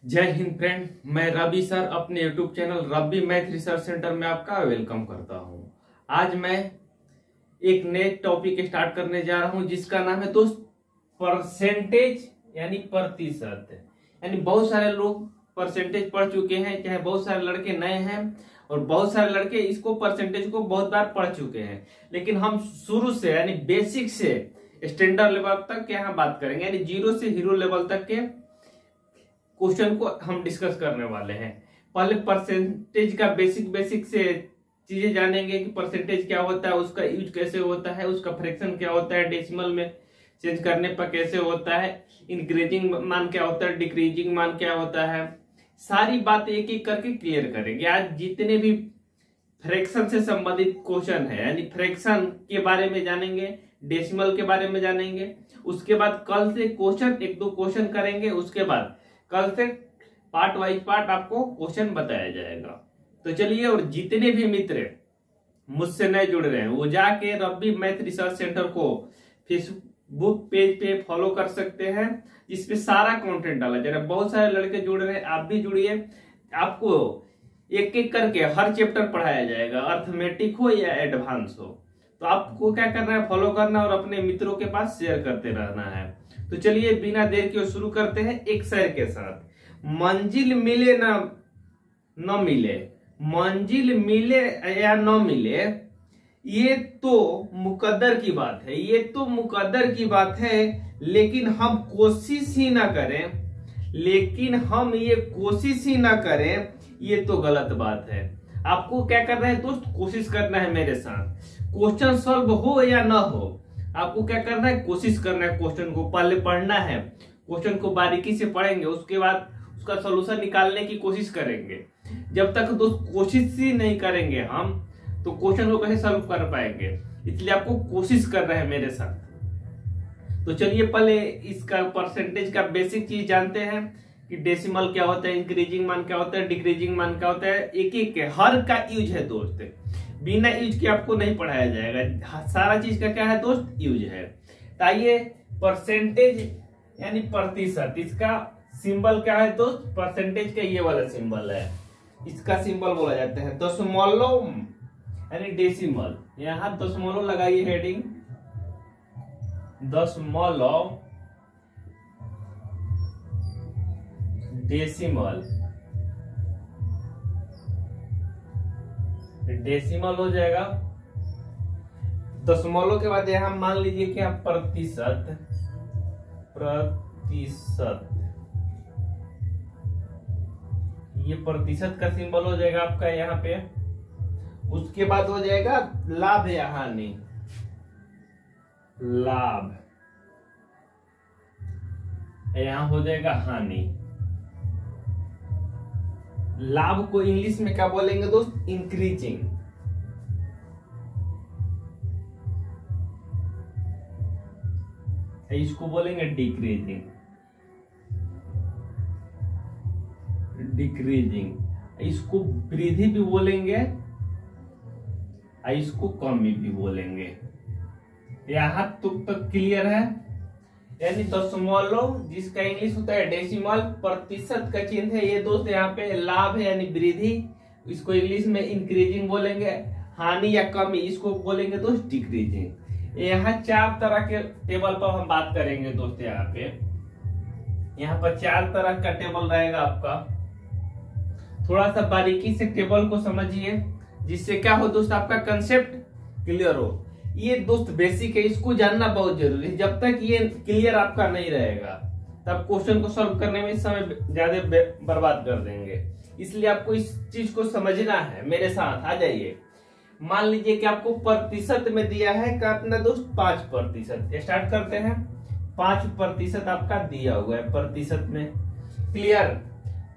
जय हिंद फ्रेंड, मैं रवि सर अपने YouTube channel Ravi math research centre में आपका वेलकम करता हूं। आज मैं एक नए टॉपिक स्टार्ट करने जा रहा हूं जिसका नाम है दोस्त परसेंटेज यानी प्रतिशत। यानी बहुत सारे लोग परसेंटेज पढ़ चुके हैं, चाहे बहुत सारे लड़के नए हैं और बहुत सारे लड़के इसको परसेंटेज को बहुत बार पढ़ चुके हैं। लेकिन हम शुरू से यानी बेसिक से स्टैंडर्ड लेवल तक यहाँ बात करेंगे, यानी जीरो से हीरो लेवल तक के क्वेश्चन को हम डिस्कस करने वाले हैं। पहले परसेंटेज का बेसिक से चीजें जानेंगे कि परसेंटेज क्या होता है, उसका यूज कैसे होता है, उसका फ्रैक्शन क्या होता है, डेसिमल में चेंज करने पर कैसे होता है, इंक्रीजिंग मान क्या होता है, डिक्रीजिंग मान क्या होता है, सारी बात एक एक करके क्लियर करेंगे। आज जितने भी फ्रैक्शन से संबंधित क्वेश्चन है यानी फ्रैक्शन के बारे में जानेंगे, डेसिमल के बारे में जानेंगे। उसके बाद कल से क्वेश्चन एक दो क्वेश्चन करेंगे, उसके बाद कल से पार्ट वाइज पार्ट आपको क्वेश्चन बताया जाएगा। तो चलिए, और जितने भी मित्र मुझसे नए जुड़ रहे हैं वो जाके रवि मैथ रिसर्च सेंटर को फेसबुक पेज पे फॉलो कर सकते हैं, जिसपे सारा कंटेंट डाला जा रहा है। बहुत सारे लड़के जुड़ रहे हैं, आप भी जुड़िए। आपको एक एक करके हर चैप्टर पढ़ाया जाएगा, अर्थमेटिक हो या एडवांस हो। तो आपको क्या करना है, फॉलो करना और अपने मित्रों के पास शेयर करते रहना है। तो चलिए बिना देर के शुरू करते हैं एक शेर के साथ। मंजिल मिले ना न मिले, मंजिल मिले या न मिले, ये तो मुकद्दर की बात है, ये तो मुकद्दर की बात है। लेकिन हम कोशिश ही ना करें, लेकिन हम ये कोशिश ही ना करें, ये तो गलत बात है। आपको क्या करना है दोस्त, कोशिश करना है मेरे साथ। क्वेश्चन सॉल्व हो या ना हो, आपको क्या करना है, कोशिश करना है। क्वेश्चन को पहले पढ़ना है, क्वेश्चन को बारीकी से पढ़ेंगे, उसके बाद उसका सॉल्यूशन निकालने की कोशिश करेंगे। जब तक दोस्त कोशिश ही नहीं करेंगे हम, तो क्वेश्चन को कैसे सॉल्व कर पाएंगे। इसलिए आपको कोशिश करना है मेरे साथ। तो चलिए पहले इसका परसेंटेज का बेसिक चीज जानते हैं कि डेसिमल क्या होता है, इंक्रीजिंग मान क्या होता है, डिक्रीजिंग मान क्या होता है। एक एक के हर का यूज है दोस्त, बिना यूज के आपको नहीं पढ़ाया जाएगा। सारा चीज का क्या है दोस्त, यूज है। तो आइए, परसेंटेज यानी प्रतिशत, इसका सिंबल क्या है दोस्त, परसेंटेज का ये वाला सिंबल है, इसका सिंबल बोला जाता है दशमलव यानी डेसिमल। यहां दशमलव लगाइए हेडिंग, दशमलव डेसिमल, डेसिमल हो जाएगा। दशमलव के बाद यहां मान लीजिए कि आप प्रतिशत, प्रतिशत, ये प्रतिशत का सिंबल हो जाएगा आपका यहाँ पे। उसके बाद हो जाएगा लाभ या हानि, लाभ, यहां हो जाएगा हानि। लाभ को इंग्लिश में क्या बोलेंगे दोस्त, इंक्रीजिंग। इसको बोलेंगे डिक्रीजिंग, डिक्रीजिंग। इसको वृद्धि भी बोलेंगे, इसको कमी भी बोलेंगे। यहां तक क्लियर है। यानी दशमलव जिसका इंग्लिश होता है डेसिमल, प्रतिशत का चिन्ह है ये दोस्त, यहाँ पे लाभ है यानी वृद्धि, इसको इंग्लिश में इंक्रीजिंग बोलेंगे। हानि या कमी, इसको बोलेंगे दोस्त डिक्रीजिंग। यहाँ चार तरह के टेबल पर हम बात करेंगे दोस्त। यहाँ पर चार तरह का टेबल रहेगा आपका। थोड़ा सा बारीकी से टेबल को समझिए, जिससे क्या हो दोस्त, आपका कंसेप्ट क्लियर हो। ये दोस्त बेसिक है, इसको जानना बहुत जरूरी है। जब तक ये क्लियर आपका नहीं रहेगा, तब क्वेश्चन को सॉल्व करने में समय ज्यादा बर्बाद कर देंगे। इसलिए आपको इस चीज को समझना है। मेरे साथ आ जाइए। मान लीजिए कि आपको प्रतिशत में दिया है कितना दोस्त, 5%। स्टार्ट करते हैं। 5% आपका दिया हुआ है प्रतिशत में, क्लियर।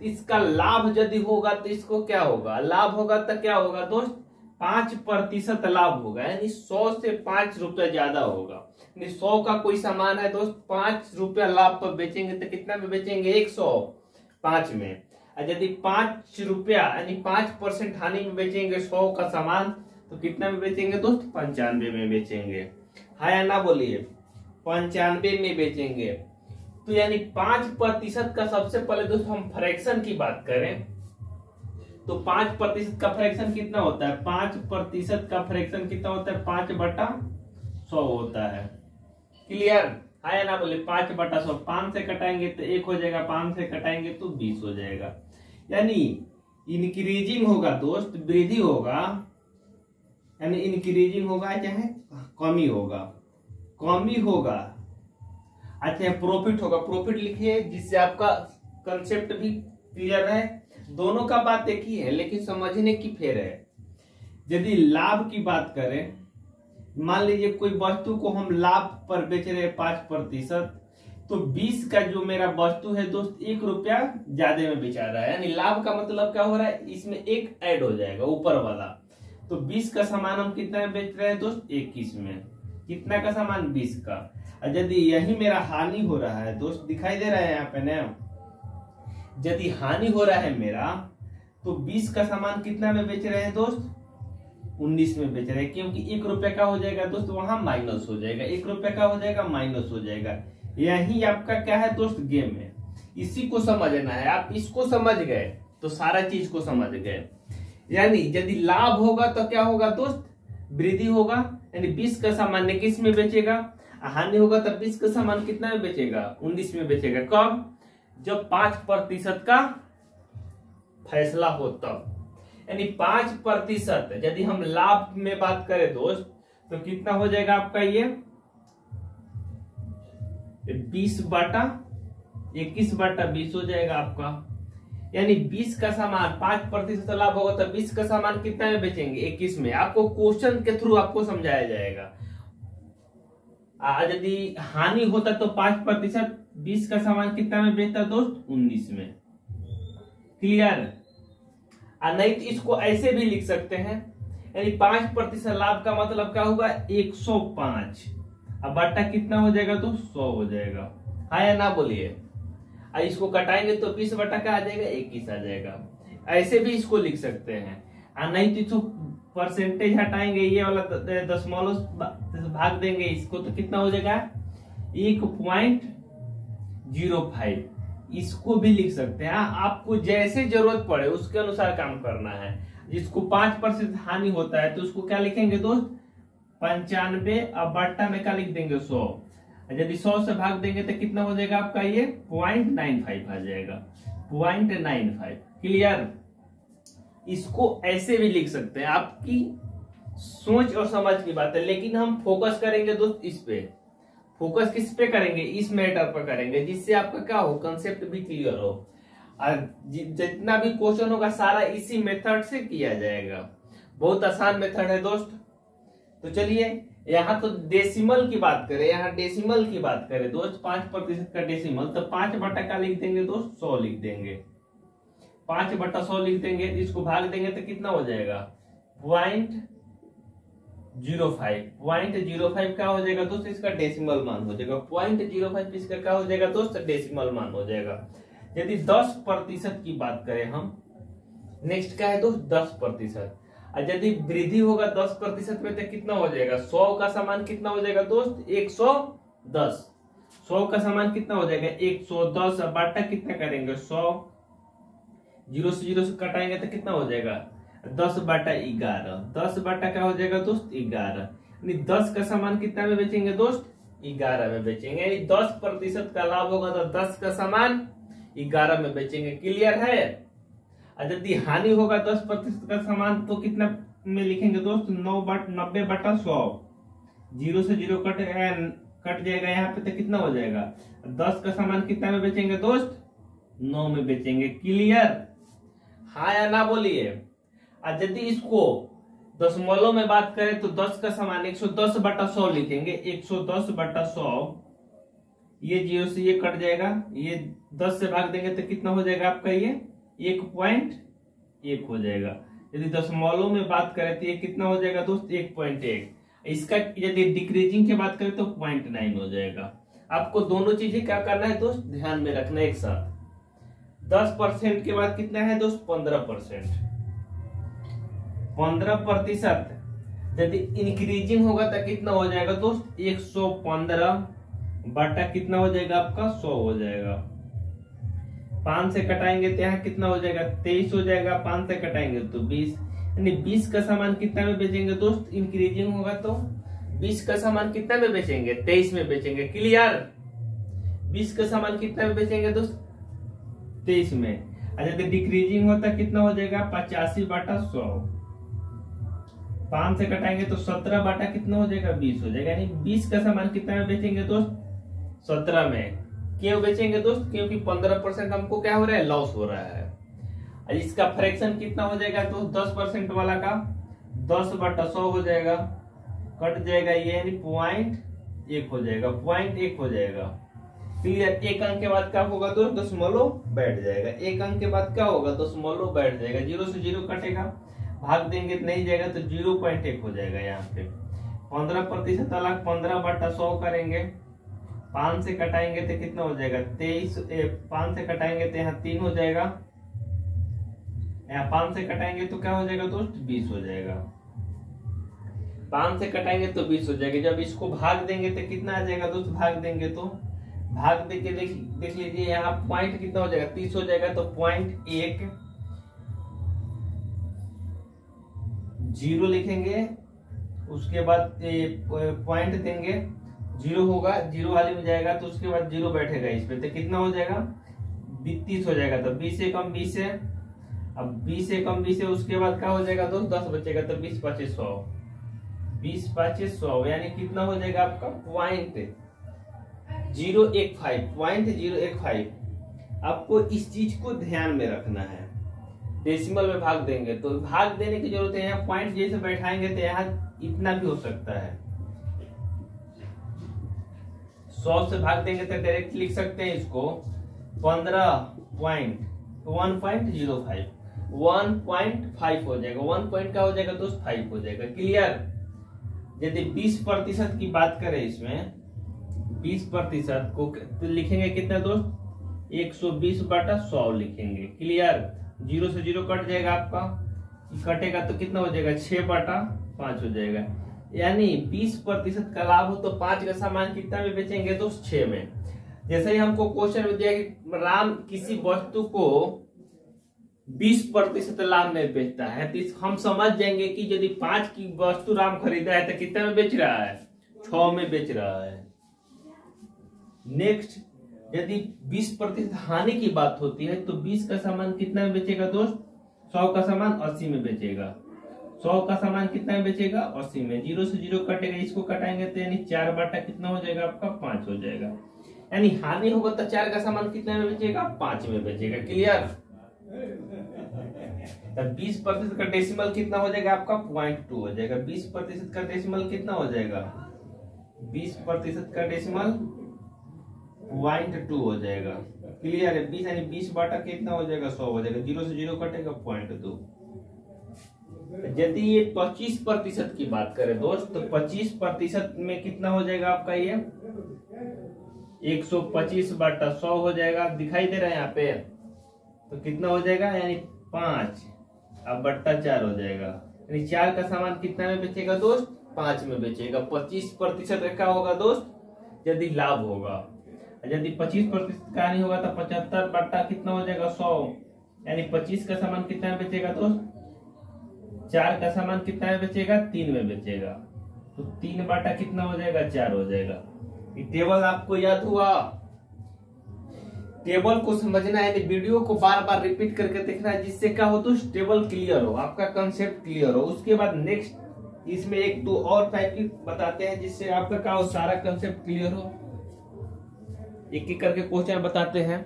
इसका लाभ यदि होगा तो इसको क्या होगा, लाभ होगा तो क्या होगा दोस्त, 5% लाभ होगा, यानी 100 से 5 रुपया ज्यादा होगा। 100 का कोई सामान है दोस्त, 5 रुपया लाभ पर बेचेंगे तो कितना में बेचेंगे, 105 में। और यदि 5 रुपया यानी 5% हानि में बेचेंगे 100 का सामान, तो कितना में बेचेंगे दोस्त, 95 में बेचेंगे। हाँ या ना बोलिए, 95 में बेचेंगे। तो यानी 5% का सबसे पहले दोस्त हम फ्रैक्शन की बात करें तो 5% का फ्रैक्शन कितना होता है? 5% का फ्रैक्शन कितना होता है? 5/100 होता है। क्लियर है ना? बोले 5/100, 5 से कटाएंगे तो 1 हो जाएगा, 5 से कटाएंगे तो 20 हो जाएगा। यानी इंक्रीजिंग होगा दोस्त, वृद्धि होगा, यानी इंक्रीजिंग होगा चाहे कमी होगा, कमी होगा। अच्छा प्रॉफिट होगा, प्रॉफिट लिखिए जिससे आपका कंसेप्ट भी क्लियर है। दोनों का बात एक ही है लेकिन समझने की फेर है। यदि लाभ की बात करें, मान लीजिए कोई वस्तु को हम लाभ पर बेच रहे हैं 5%, तो 20 का जो मेरा वस्तु है दोस्त 1 रुपया ज्यादा में बेचा रहा है, यानी लाभ का मतलब क्या हो रहा है? इसमें एक ऐड हो जाएगा ऊपर वाला। तो 20 का सामान हम कितना में बेच रहे हैं दोस्त? 21 में। कितना का सामान? 20 का। और यदि यही मेरा हानि हो रहा है दोस्त, दिखाई दे रहा है यहाँ पे ना, यदि हानि हो रहा है मेरा तो 20 का सामान कितना में बेच रहे हैं दोस्त? 19 में बेच रहे हैं, क्योंकि 1 रुपए का हो जाएगा दोस्त, वहां माइनस हो जाएगा, 1 रुपए का हो जाएगा माइनस हो जाएगा। यही आपका क्या है दोस्त? गेम है। इसी को समझना है। आप इसको समझ गए तो सारा चीज को समझ गए। यानी यदि लाभ होगा तो क्या होगा दोस्त? वृद्धि होगा, यानी 20 का सामान 21 में बेचेगा। हानि होगा तो 20 का सामान कितना में बेचेगा? 19 में बेचेगा। कब? जब 5% का फैसला हो तब। यानी 5% यदि हम लाभ में बात करें दोस्त तो कितना हो जाएगा आपका? ये 20/21/20 हो जाएगा आपका। यानी 20 का सामान 5% लाभ होगा तो 20 का सामान कितना में बेचेंगे? 21 में। आपको क्वेश्चन के थ्रू आपको समझाया जाएगा। यदि हानि होता तो 5% 20 का सामान कितना में बेचता दोस्त? 19 में। क्लियर? नहीं तो इसको ऐसे भी लिख सकते हैं, यानी 5% लाभ का मतलब क्या होगा? 105। अब बट्टा कितना हो जाएगा तो 100 हो जाएगा। हाँ या ना बोलिए। इसको कटाएंगे तो 20 बटा क्या आ जाएगा? 21 आ जाएगा। ऐसे भी इसको लिख सकते हैं। नहीं तो इसको परसेंटेज हटाएंगे, ये वाला दशमलव भाग देंगे इसको तो कितना हो जाएगा? 1.05। इसको भी लिख सकते हैं। आपको जैसे जरूरत पड़े उसके अनुसार काम करना है। जिसको 5% हानि होता है तो उसको क्या लिखेंगे दोस्त? 95। अब बट्टा में क्या लिख देंगे? 100। यदि 100 से भाग देंगे तो कितना हो जाएगा आपका? ये 0.95 आ जाएगा। 0.95। क्लियर? इसको ऐसे भी लिख सकते हैं, आपकी सोच और समझ की बात है। लेकिन हम फोकस करेंगे दोस्त इस पे। फोकस किस पे करेंगे? इस मैटर पर करेंगे, जिससे आपका क्या हो? कंसेप्ट भी क्लियर हो। और जितना भी क्वेश्चन होगा सारा इसी मेथड से किया जाएगा। बहुत आसान मेथड है दोस्त। तो चलिए यहाँ तो डेसिमल की बात करें, यहाँ डेसिमल की बात करें दोस्त, 5% का डेसिमल तो 5 बटा का लिख देंगे दोस्त? 100 लिख देंगे। 5/100 लिख देंगे, इसको भाग देंगे तो कितना हो जाएगा? 0.05। 0.05 क्या हो जाएगा दोस्त? इसका डेसिमल मान हो जाएगा। 0.05 इसका क्या हो जाएगा दोस्त? डेसिमल मान हो जाएगा। यदि 10% की बात करें हम, नेक्स्ट क्या है दोस्त? 10%। यदि वृद्धि होगा 10% में तो कितना हो जाएगा? 100 का सामान कितना हो जाएगा दोस्त? 110। 100 का सामान कितना हो जाएगा? 110। बाटा कितना करेंगे? 100। 0 से 0 से कटाएंगे तो कितना हो जाएगा? 10/11। 10 क्या हो जाएगा दोस्त? 11। यानी 10 का सामान कितना में बेचेंगे दोस्त? 11 में बेचेंगे। यानी 10% का लाभ होगा तो 10 का सामान 11 में बेचेंगे। क्लियर है? यदि हानि होगा 10% का सामान तो कितना में लिखेंगे दोस्त? 90/100। 0 से 0 कट जाएगा यहाँ पे तो कितना हो जाएगा? 10 का सामान कितना में बेचेंगे दोस्त? 9 में बेचेंगे। क्लियर? हाँ या ना बोलिए। यदि इसको दशमलव में बात करें तो 10 का सामान 110/100 लिखेंगे। 110/100। ये 0 से ये कट जाएगा, ये 10 से भाग देंगे तो कितना हो जाएगा आपका? ये 1.1 हो जाएगा। यदि दशमलव में बात करें तो ये कितना हो जाएगा दोस्त? 1.1। इसका यदि डिक्रीजिंग की बात करें तो 0.9 हो जाएगा। आपको दोनों चीजें क्या करना है दोस्त? ध्यान में रखना एक साथ। 10% के बाद कितना है दोस्त? 15%। 15% यदि इंक्रीजिंग होगा तो कितना हो जाएगा दोस्त? 115 बटा कितना हो जाएगा आपका 100 हो जाएगा। 5 से कटाएंगे तो यहाँ कितना हो जाएगा 23 हो जाएगा। 5 से कटाएंगे तो 20, यानी 20 का सामान कितना में बेचेंगे दोस्त, इंक्रीजिंग होगा तो 20 का सामान कितना में बेचेंगे 23 में बेचेंगे। क्लियर। 20 का सामान कितना में बेचेंगे दोस्त 23 में। अच्छा तो डिक्रीजिंग होता कितना हो जाएगा 85 बटा 100। 5 से कटाएंगे तो 17 बटा कितना हो जाएगा 20 हो जाएगा। यानी 20 का सामान कितना में बेचेंगे दोस्त 17 में। क्यों बेचेंगे दोस्त, क्योंकि 15% हमको क्या हो रहा है लॉस हो रहा है। इसका फ्रैक्शन कितना हो जाएगा तो 10% वाला का 10 बटा 100 हो जाएगा, कट जाएगा ये, यानी 0.1 हो जाएगा, 0.1 हो जाएगा। क्लियर। एक अंक के बाद क्या होगा दोस्त दशमलव बैठ जाएगा। एक अंक के बाद क्या होगा दशमलव बैठ जाएगा। 0 से 0 कटेगा, भाग देंगे तो नहीं जाएगा तो 0.1 हो जाएगा। यहाँ पे 15% अलग 15 बटा 100 करेंगे। 5 से कटाएंगे तो कितना हो जाएगा 23। 5 से कटाएंगे तो यहाँ 3 हो जाएगा। यहाँ 5 से कटाएंगे तो क्या हो जाएगा दोस्त 20 हो जाएगा। 5 से कटाएंगे तो 20 हो जाएगा। जब इसको भाग देंगे तो कितना आ जाएगा दोस्त, भाग देंगे तो भाग दे के देख लीजिए यहाँ पॉइंट कितना हो जाएगा 30 हो जाएगा। तो 0.1 0 लिखेंगे, उसके बाद पॉइंट देंगे, 0 होगा, 0 वाले में जाएगा तो उसके बाद 0 बैठेगा इस पे, तो कितना हो जाएगा 30 हो जाएगा। तो 20 से कम 20 है, अब 20 से कम 20 है, उसके बाद क्या हो जाएगा दोस्त 10 बचेगा। तो 20 5 100, 20 5 100 यानी कितना हो जाएगा आपका 0.015। आपको इस चीज को ध्यान में रखना है। डेसिमल में भाग देंगे तो भाग देने की जरूरत है, यहाँ पॉइंट जैसे बैठाएंगे तो यहाँ इतना भी हो सकता है। 100 से भाग देंगे तो डायरेक्ट लिख सकते हैं इसको 15.1.05 1.5 हो जाएगा। 1 पॉइंट का हो जाएगा दोस्त 5 हो जाएगा। क्लियर। यदि 20% की बात करें, इसमें 20% को तो लिखेंगे कितना दोस्त 120 बटा 100 लिखेंगे। क्लियर। 0 से 0 कट जाएगा आपका, कटेगा तो कितना हो जाएगा 6 बटा 5 हो जाएगा। यानी 20% का लाभ हो तो 5 का सामान कितना में बेचेंगे दोस्त 6 में। जैसे ही हमको क्वेश्चन में दिया कि राम किसी वस्तु को 20% लाभ में बेचता है, तो हम समझ जाएंगे कि यदि 5 की वस्तु राम खरीदा है तो कितना में बेच रहा है 6 में बेच रहा है। नेक्स्ट, यदि 20% हानि की बात होती है तो 20 का सामान कितना में बेचेगा दोस्त 100 का सामान 80 में बेचेगा। 100 का सामान कितना में बेचेगा 80 में। 0 से 0 कटेगा, इसको कटाएंगे तो यानी 4 बटा कितना हो जाएगा आपका 5 हो जाएगा। यानी हानि होगा तो 4 का सामान कितना में बेचेगा 5 में बेचेगा। क्लियर। 20% का डेसिमल कितना हो जाएगा आपका 0.2 हो जाएगा। 20% का डेसिमल कितना हो जाएगा 20% का डेसिमल 0.2 हो जाएगा। क्लियर है। 20 यानी 20 बटा कितना हो जाएगा 100 हो जाएगा। 0 से 0 कटेगा 0.2। यदि ये 25% की बात करें दोस्त, तो 25% में कितना हो जाएगा आपका ये 125 बटा 100 हो जाएगा। दिखाई दे रहा है यहाँ पे, तो कितना हो जाएगा यानी 5 अब बट्टा 4 हो जाएगा। यानी 4 का सामान कितना में बेचेगा दोस्त 5 में बेचेगा। 25% का होगा दोस्त यदि लाभ होगा। यदि 25% का नहीं होगा तो 75 बट्टा कितना हो जाएगा 100, यानी 25 का सामान कितना में बेचेगा दोस्त 4 का सामान कितना में बेचेगा 3 में बेचेगा। तो 3 बटा कितना हो जाएगा 4 हो जाएगा। ये टेबल आपको याद हुआ। टेबल को समझना है, वीडियो को बार बार रिपीट करके देखना है, जिससे क्या हो तो टेबल क्लियर हो, आपका कंसेप्ट क्लियर हो। उसके बाद नेक्स्ट इसमें 1-2 और टाइप की बताते हैं, जिससे आपका क्या हो सारा कंसेप्ट क्लियर हो। एक एक करके क्वेश्चन बताते हैं।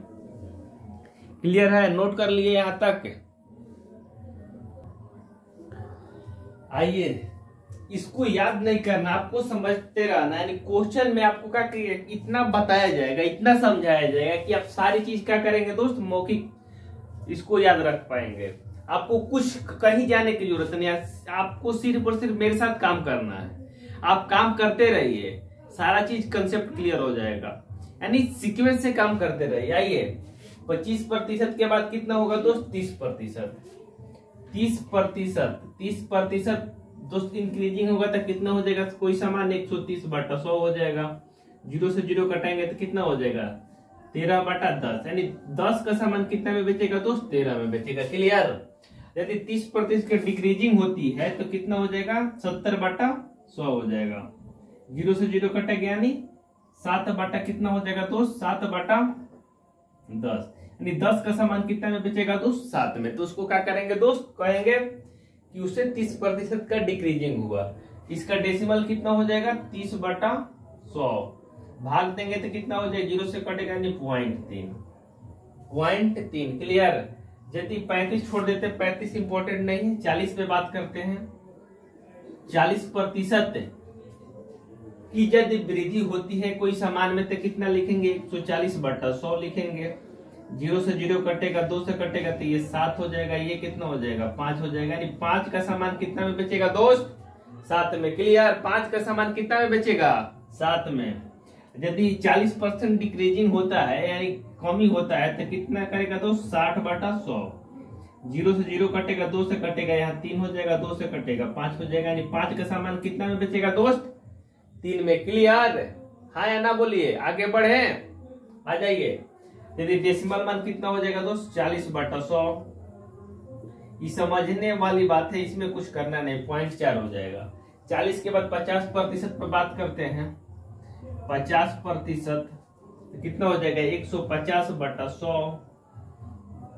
क्लियर है, नोट कर लिए यहां तक। आइए, इसको याद नहीं करना, आपको समझते रहना। यानी क्वेश्चन में आपको क्या इतना बताया जाएगा, इतना समझाया जाएगा कि आप सारी चीज क्या करेंगे दोस्त मौखिक इसको याद रख पाएंगे। आपको कुछ कहीं जाने की जरूरत नहीं है, आपको सिर्फ और सिर्फ मेरे साथ काम करना है। आप काम करते रहिए, सारा चीज कंसेप्ट क्लियर हो जाएगा। यानी सीक्वेंस से काम करते रहिए। आइए, 25% के बाद कितना होगा दोस्त 30%। 30% दोस्त इंक्रीजिंग होगा तो कितना हो जाएगा, कोई सामान 130 बटा 100 हो जाएगा। जीरो से जीरो कटाएंगे तो कितना हो जाएगा 13/10, यानी 10 का सामान कितना में बेचेगा दोस्त 13 में बेचेगा। क्लियर। यदि 30% की डिक्रीजिंग होती है तो कितना हो जाएगा 70/100 हो जाएगा। जीरो से जीरो कटेगा यानी 7 कितना हो जाएगा दोस्त 7/10, यानी 10 का सामान कितना में बेचेगा दोस्त 7 में। तो उसको क्या करेंगे दोस्त, कहेंगे कि उसे 30% का डिक्रीजिंग हुआ। इसका डेसिमल कितना हो जाएगा 30/100, भाग देंगे तो कितना हो जाएगा, जीरो से कटेगा यानी 0.3। क्लियर। यदि 35 छोड़ देते, 35 इंपॉर्टेंट नहीं है, 40 पे बात करते हैं। 40% की यदि वृद्धि होती है कोई सामान में तो कितना लिखेंगे 140/100 लिखेंगे। जीरो से जीरो कटेगा, 2 से कटेगा तो ये 7 हो जाएगा, ये कितना हो जाएगा 5 हो जाएगा, यानी 5 का सामान कितना में बेचेगा दोस्त 7 में। क्लियर। 5 का सामान कितना में बेचेगा 7 में। यदि 40% डिक्रीजिंग होता है यानी कमी होता है तो कितना करेगा दोस्त 60/100। जीरो से जीरो कटेगा, 2 से कटेगा, यहाँ 3 हो जाएगा, 2 से कटेगा 5 हो जाएगा, यानी 5 का सामान कितना में बेचेगा दोस्त 3 में। क्लियर। हाँ या ना बोलिए, आगे बढ़े, आ जाइए। यदि डेसिमल मान कितना हो जाएगा दोस्त 40/100। ये समझने वाली बात है, इसमें कुछ करना नहीं, 0.4 हो जाएगा। 40 के बाद 50% पर बात करते हैं। 50% तो कितना हो जाएगा 150/100,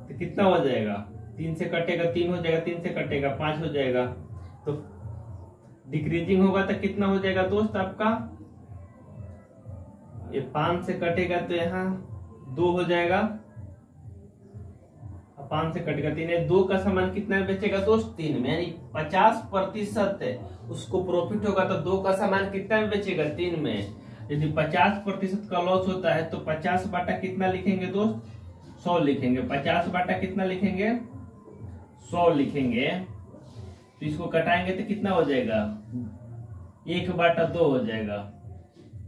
तो कितना हो जाएगा 3 से कटेगा 3 हो जाएगा, 3 से कटेगा 5 हो जाएगा। तो डिक्रीजिंग होगा तो कितना हो जाएगा दोस्त आपका, ये 5 से कटेगा तो यहाँ 2 हो जाएगा, 5 से कटेगा 3 है। 2 का सामान कितना में बेचेगा दोस्त 3 में, यानी 50% उसको प्रॉफिट होगा तो 2 का सामान कितना में बेचेगा 3 में। यदि 50% का लॉस होता है तो 50 कितना लिखेंगे दोस्त 100 लिखेंगे। 50 कितना लिखेंगे 100 लिखेंगे। तो इसको कटाएंगे तो कितना हो जाएगा 1/2 हो जाएगा।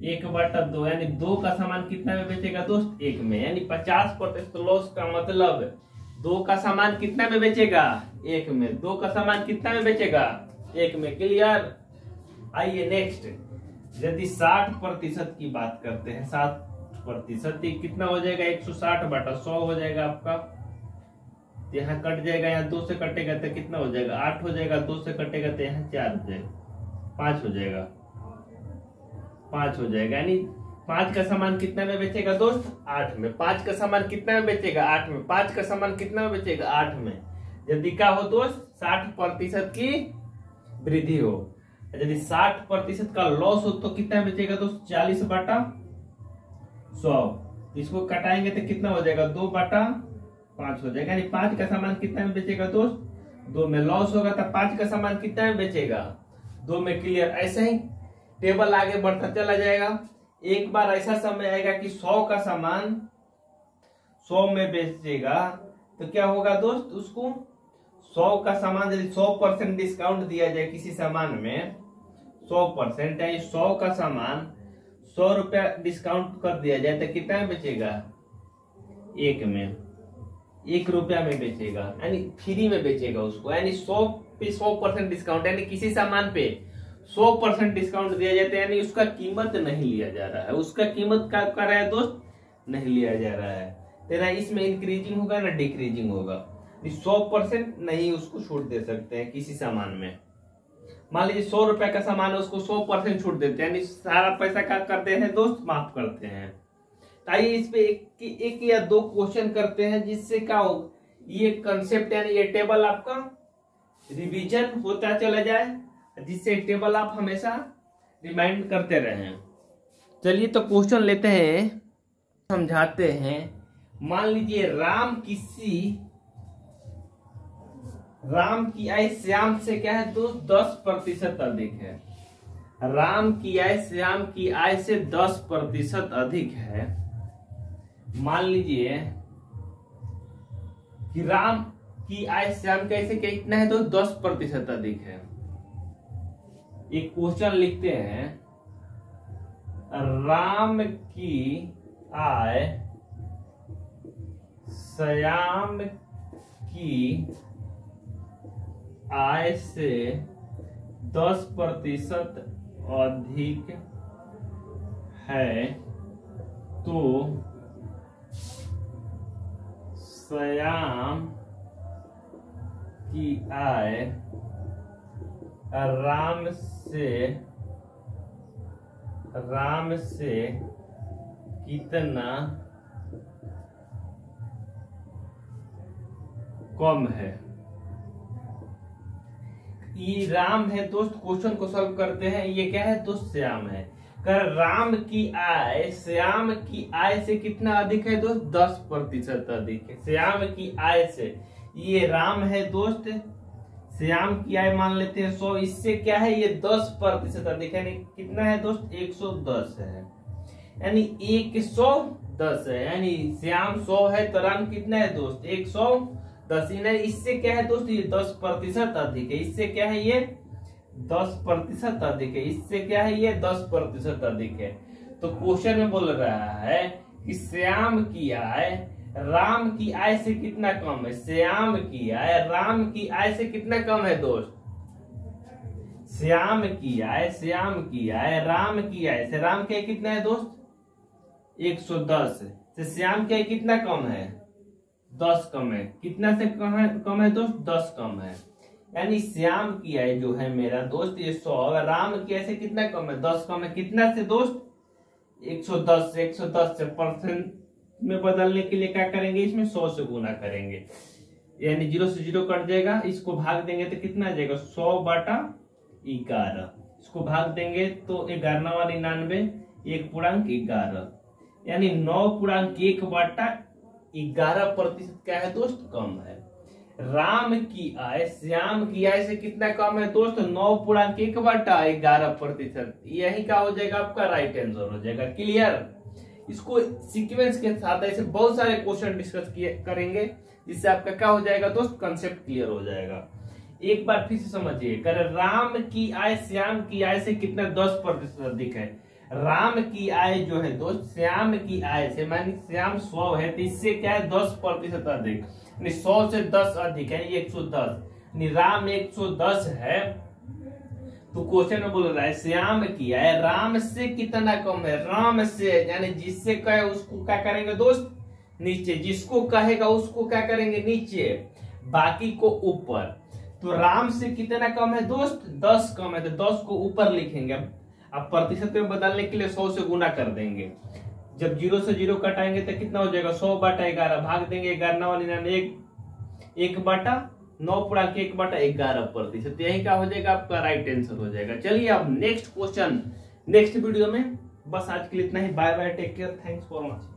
1/2 यानी 2 का सामान कितना में बेचेगा दोस्त 1 में, यानी 50% लॉस का मतलब 2 का सामान कितना में बेचेगा 1 में। 2 का सामान कितना में बेचेगा 1 में। क्लियर। आइए नेक्स्ट, यदि 60% की बात करते हैं, 60% कितना हो जाएगा 160/100 हो जाएगा आपका। यहाँ कट जाएगा, यहाँ 2 से कटेगा तो कितना हो जाएगा 8 हो जाएगा, 2 से कटेगा तो यहाँ 4 हो जाएगा, 5 हो जाएगा, 5 हो जाएगा, यानी 5 का सामान कितना में बेचेगा दोस्त 8 में। 5 का सामान कितना में बेचेगा 8 में। 5 का सामान कितना में बेचेगा 8 में। यदि क्या हो दोस्त 60% की वृद्धि हो। यदि 60% का लॉस हो तो कितना बेचेगा दोस्त 40/100। इसको कटाएंगे तो कितना हो जाएगा 2/5 हो जाएगा, यानी 5 का सामान कितना में बेचेगा दोस्त 2 में। लॉस होगा तो 5 का सामान कितना में बेचेगा 2 में। क्लियर। ऐसे ही टेबल आगे बढ़ता चला जाएगा। एक बार ऐसा समय आएगा कि 100 का सामान 100 में बेचेगा तो क्या होगा दोस्त, उसको 100 का सामान यदि 100% डिस्काउंट दिया जाए किसी सामान में 100%, यानी 100 का सामान 100 रुपया डिस्काउंट कर दिया जाए तो कितना में बेचेगा 1 में, 1 रुपया में बेचेगा, यानी फ्री में बेचेगा उसको। यानी 100 पे 100% डिस्काउंट, यानी किसी सामान पे 100% डिस्काउंट दिया जाता है, यानी उसका कीमत नहीं लिया जा रहा है। उसका कीमत क्या कर रहा है दोस्त नहीं लिया जा रहा है। तेरा इसमें इंक्रीजिंग होगा ना डिक्रीजिंग होगा। 100% नहीं उसको छूट दे सकते हैं किसी सामान में। मान लीजिए 100 रुपए का सामान है, उसको 100% छूट देते हैं, यानी सारा पैसा क्या करते हैं दोस्त माफ करते हैं। तो आइए इस पे एक या 2 क्वेश्चन करते हैं, जिससे क्या हो ये कंसेप्ट यानी ये टेबल आपका रिवीजन होता चला जाए, जिससे टेबल आप हमेशा रिमाइंड करते रहें। चलिए तो क्वेश्चन लेते हैं, समझाते हैं। मान लीजिए राम की आय श्याम से क्या है दोस्त 10% अधिक है। राम की आय श्याम की आय से 10% अधिक है। मान लीजिए कि राम की आय श्याम कैसे कितना है तो 10% अधिक है। एक क्वेश्चन लिखते हैं, राम की आय श्याम की आय से 10% अधिक है तो श्याम की आय राम से कितना कम है। ये राम है दोस्त, क्वेश्चन को सॉल्व करते हैं। ये क्या है दोस्त? श्याम है। कर राम की आय श्याम की आय से कितना अधिक है दोस्त? 10% अधिक है श्याम की आय से। ये राम है दोस्त, श्याम की आय मान लेते हैं 100, इससे क्या है ये 10% अधिक है। यानी कितना है दोस्त? 110 है, यानी 110 है। यानी श्याम 100 है तो राम कितना है दोस्त? 110। इससे क्या है दोस्त? ये 10% अधिक है। इससे क्या है? ये 10% अधिक है। इससे क्या है? ये 10% अधिक है। तो क्वेश्चन में बोल रहा है कि श्याम की आय राम की आय से कितना कम है। श्याम की आय राम की आय से कितना कम है दोस्त? श्याम की आय राम की आय से, राम की आय कितना है दोस्त? 110 से श्याम की आय कितना कम है? 10 कम है। कितना से कम है दोस्त? 10 कम है। यानी श्याम की आय जो है मेरा दोस्त ये 100, राम की आय से कितना कम है? 10 कम है। कितना से दोस्त? 110 से। 110 से परसेंट में बदलने के लिए क्या करेंगे? इसमें 100 से गुना करेंगे, यानी 0 से 0 कट जाएगा। इसको भाग देंगे तो कितना आ जाएगा? 100/11। इसको भाग देंगे तो 11×99 1.11, यानी 9.1/11% क्या है दोस्त? कम है। राम की आय श्याम की आय से कितना कम है दोस्त? 9.1/11%। यही क्या हो जाएगा? आपका राइट आंसर हो जाएगा। क्लियर? इसको सीक्वेंस के साथ ऐसे बहुत सारे क्वेश्चन डिस्कस करेंगे, जिससे आपका क्या हो जाएगा दोस्त? कंसेप्ट क्लियर हो जाएगा। एक बार फिर से समझिए, कर राम की आय श्याम की आय से कितना? 10% अधिक है। राम की आय जो है दोस्त श्याम की आय से, मानी श्याम 100 है तो इससे क्या है? 10% अधिक, 100 से 10 अधिक है 110। राम 110 है तो क्वेश्चन में बोल रहा है श्याम की आय राम से कितना कम है। राम से यानी जिससे कहे उसको क्या करेंगे दोस्त? नीचे। जिसको कहेगा उसको क्या करेंगे? नीचे, बाकी को ऊपर। तो राम से कितना कम है दोस्त? 10 कम है तो 10 को ऊपर लिखेंगे। अब प्रतिशत में बदलने के लिए 100 से गुना कर देंगे। जब 0 से 0 कटाएंगे तो कितना हो जाएगा? 100/11 भाग देंगे 11×99 1/9.1/11%। यही क्या हो जाएगा? आपका राइट आंसर हो जाएगा। चलिए अब नेक्स्ट क्वेश्चन नेक्स्ट वीडियो में। बस आज के लिए इतना ही। Bye bye, take care, thanks for watching.